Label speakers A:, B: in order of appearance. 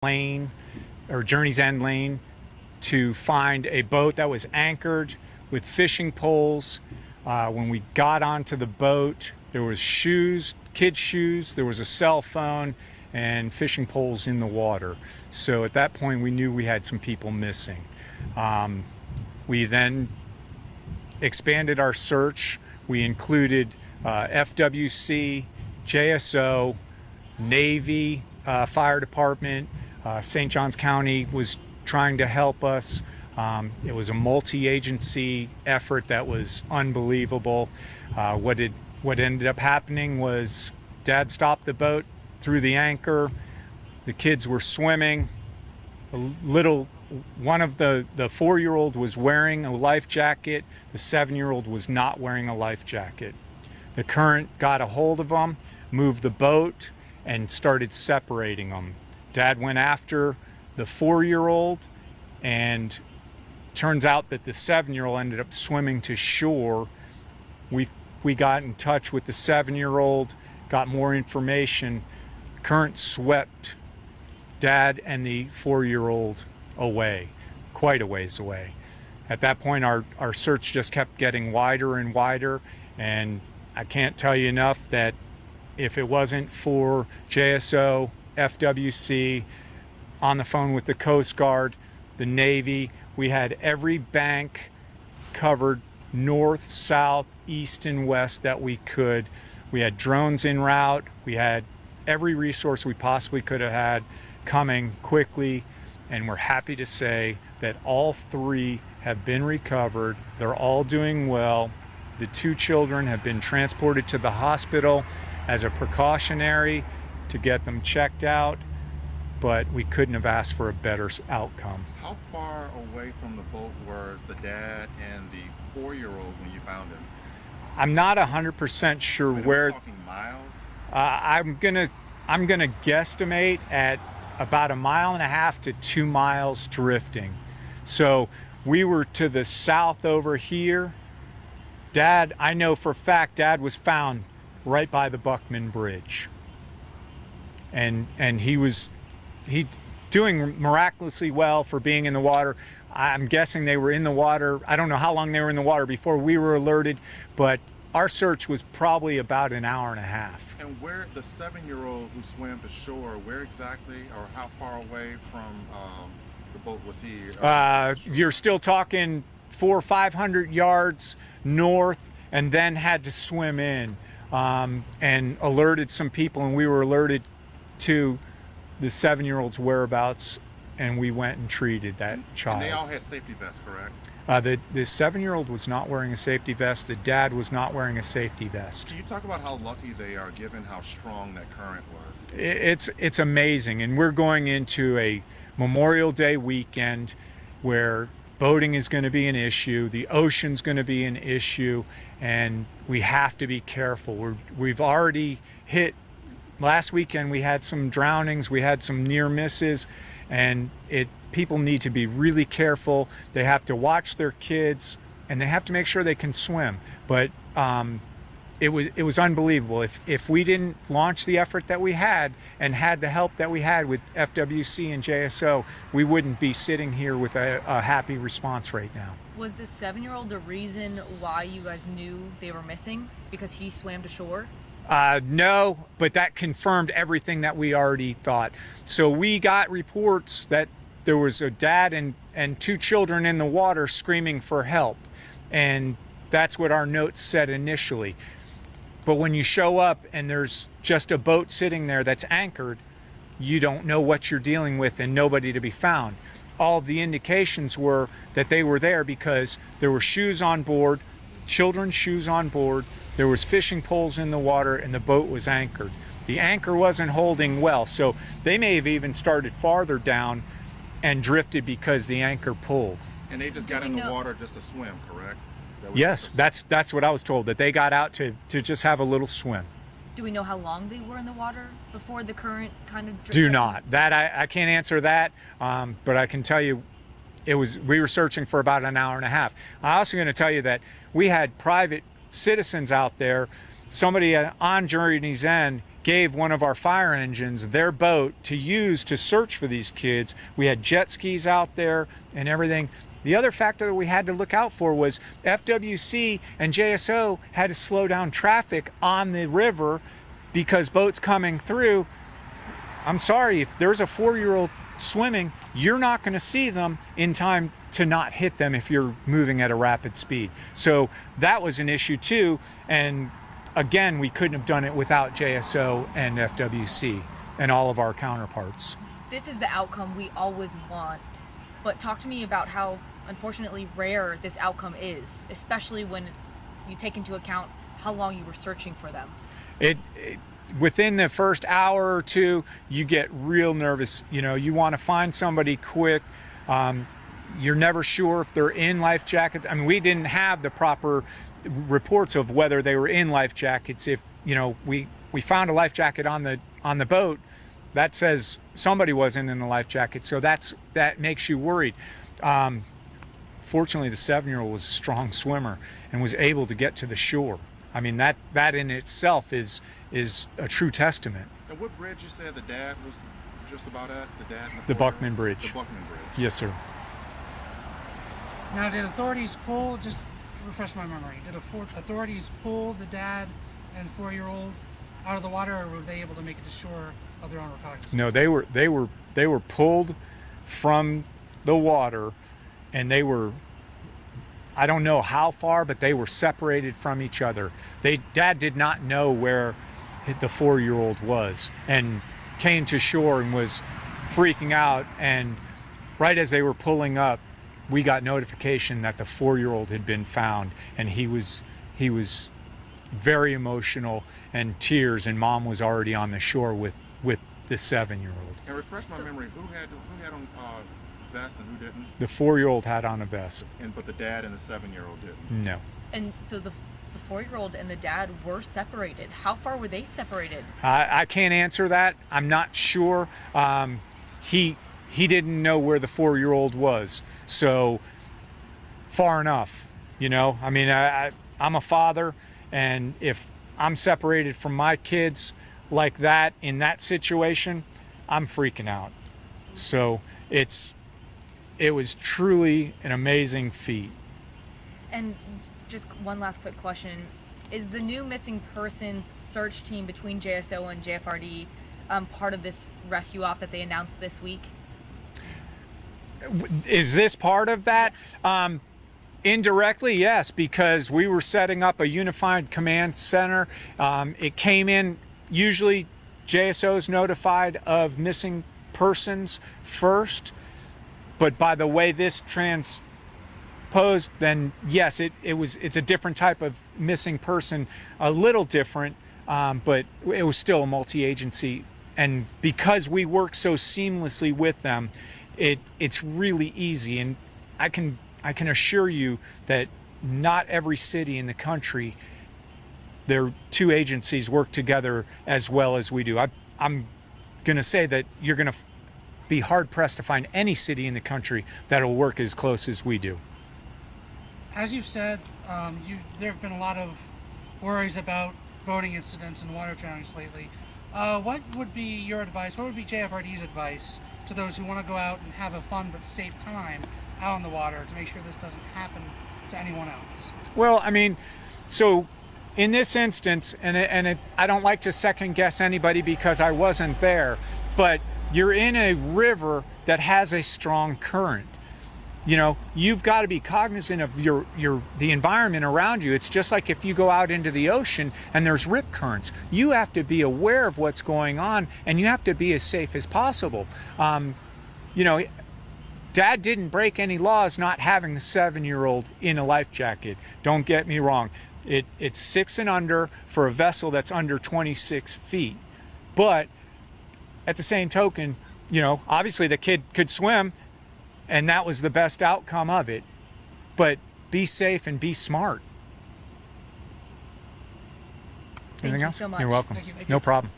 A: lane or Journey's End lane to find a boat that was anchored with fishing poles. When we got onto the boat, there was shoes, kids' shoes, there was a cell phone, and fishing poles in the water. So at that point, we knew we had some people missing. We then expanded our search. We included FWC, JSO, Navy, Fire Department. St. Johns County was trying to help us. It was a multi-agency effort that was unbelievable. What ended up happening was Dad stopped the boat, threw the anchor. The kids were swimming. One of the 4-year-old was wearing a life jacket. The 7-year-old was not wearing a life jacket. The current got a hold of them, moved the boat, and started separating them. Dad went after the 4-year-old, and turns out that the 7-year-old ended up swimming to shore. We got in touch with the 7-year-old, got more information. Current swept Dad and the 4-year-old away, quite a ways away. At that point, our search just kept getting wider and wider, and I can't tell you enough that if it wasn't for JSO, FWC, on the phone with the Coast Guard, the Navy, we had every bank covered, north, south, east, and west that we could. We had drones en route. We had every resource we possibly could have had coming quickly, and we're happy to say that all 3 have been recovered. They're all doing well. The 2 children have been transported to the hospital as a precautionary to get them checked out, but we couldn't have asked for a better outcome.
B: How far away from the boat was the dad and the 4-year-old when you found him?
A: I'm not 100% sure where.
B: Are we talking miles?
A: I'm gonna guesstimate at about 1.5 to 2 miles drifting. So we were to the south over here. Dad, I know for a fact, Dad was found right by the Buckman Bridge, and he doing miraculously well for being in the water. I'm guessing they were in the water. I don't know how long they were in the water before we were alerted, but our search was probably about 1.5 hours.
B: And where the 7-year-old who swam to shore, where exactly or how far away from the boat was he?
A: You're still talking 400 or 500 yards north, and then had to swim in, and alerted some people, and we were alerted to the 7-year-old's whereabouts, and we went and treated that child.
B: And they all had safety vests, correct?
A: The 7-year-old was not wearing a safety vest. The dad was not wearing a safety vest.
B: Can you talk about how lucky they are given how strong that current was?
A: It's amazing, and we're going into a Memorial Day weekend where boating is going to be an issue, the ocean's going to be an issue, and we have to be careful. We've already hit. Last weekend we had some drownings, we had some near misses, and people need to be really careful. They have to watch their kids, and they have to make sure they can swim. But it was unbelievable. If we didn't launch the effort that we had and had the help that we had with FWC and JSO, we wouldn't be sitting here with a happy response right now.
C: Was the 7-year-old the reason why you guys knew they were missing? Because he swam to shore?
A: No, but that confirmed everything that we already thought. So we got reports that there was a dad and 2 children in the water screaming for help. And that's what our notes said initially. But when you show up and there's just a boat sitting there that's anchored, you don't know what you're dealing with and nobody to be found. All of the indications were that they were there because there were shoes on board, children's shoes on board, there was fishing poles in the water, and the boat was anchored. The anchor wasn't holding well, so they may have even started farther down and drifted because the anchor pulled.
B: And they just got in the water just to swim, correct?
A: Yes, that's what I was told, that they got out to just have a little swim.
C: Do we know how long they were in the water before the current kind of drifted?
A: Do not. That I can't answer that, but I can tell you we were searching for about 1.5 hours. I'm also going to tell you that we had private citizens out there. Somebody on Journey's End gave one of our fire engines their boat to use to search for these kids. We had jet skis out there and everything. The other factor that we had to look out for was FWC and JSO had to slow down traffic on the river because boats coming through. I'm sorry, if there's a 4-year-old swimming, you're not going to see them in time to not hit them if you're moving at a rapid speed. So that was an issue too. And again, we couldn't have done it without JSO and FWC and all of our counterparts.
C: This is the outcome we always want. But talk to me about how unfortunately rare this outcome is, especially when you take into account how long you were searching for them.
A: Within the first hour or two, you get real nervous. You know, you want to find somebody quick. You're never sure if they're in life jackets. I mean, we didn't have the proper reports of whether they were in life jackets. If, you know, we found a life jacket on the boat, that says somebody wasn't in a life jacket, so that makes you worried. Fortunately, the 7-year-old was a strong swimmer and was able to get to the shore. I mean, that in itself is a true testament.
B: And what bridge you said the dad was just about at? The dad?
A: The Buckman Bridge.
B: The Buckman Bridge.
A: Yes, sir.
D: Now, did authorities pull, just refresh my memory, did authorities pull the dad and 4-year-old out of the water, or were they able to make it to shore of their own recognizance?
A: No, they were pulled from the water, and they were, I don't know how far, but they were separated from each other. Dad did not know where the 4-year-old was and came to shore and was freaking out, and right as they were pulling up, we got notification that the 4-year-old had been found, and he was very emotional and tears, and Mom was already on the shore with the 7-year-old.
B: And refresh my memory, who had on vest and who didn't?
A: The 4-year-old had on a vest.
B: But the dad and the 7-year-old didn't?
A: No.
C: And so the 4-year-old and the dad were separated. How far were they separated?
A: I can't answer that. I'm not sure. He didn't know where the 4-year-old was, so far enough, you know. I mean, I'm a father, and if I'm separated from my kids like that in that situation, I'm freaking out. So it was truly an amazing feat.
C: And just one last quick question. Is the new missing persons search team between JSO and JFRD part of this rescue op that they announced this week?
A: Is this part of that? Indirectly, yes, because we were setting up a unified command center. It came in, usually JSO is notified of missing persons first, but by the way this transposed, then yes, it's a different type of missing person, a little different, but it was still a multi-agency, and because we work so seamlessly with them, it's really easy. And I can assure you that not every city in the country, their two agencies work together as well as we do. I'm going to say that you're going to be hard pressed to find any city in the country that'll work as close as we do.
D: As you've said, there have been a lot of worries about boating incidents and water drownings lately. What would be your advice? What would be JFRD's advice to those who want to go out and have a fun but safe time out on the water to make sure this doesn't happen to anyone else?
A: Well, I mean, so in this instance, I don't like to second guess anybody because I wasn't there, but you're in a river that has a strong current. You know, you've got to be cognizant of the environment around you. It's just like if you go out into the ocean and there's rip currents. You have to be aware of what's going on, and you have to be as safe as possible. You know, Dad didn't break any laws not having the 7-year-old in a life jacket. Don't get me wrong. It's 6 and under for a vessel that's under 26 feet. But at the same token, you know, obviously the kid could swim, and that was the best outcome of it. But be safe and be smart.
C: Thank
A: Anything
C: you
A: else?
C: so much.
A: You're welcome.
D: Thank you.
A: No problem.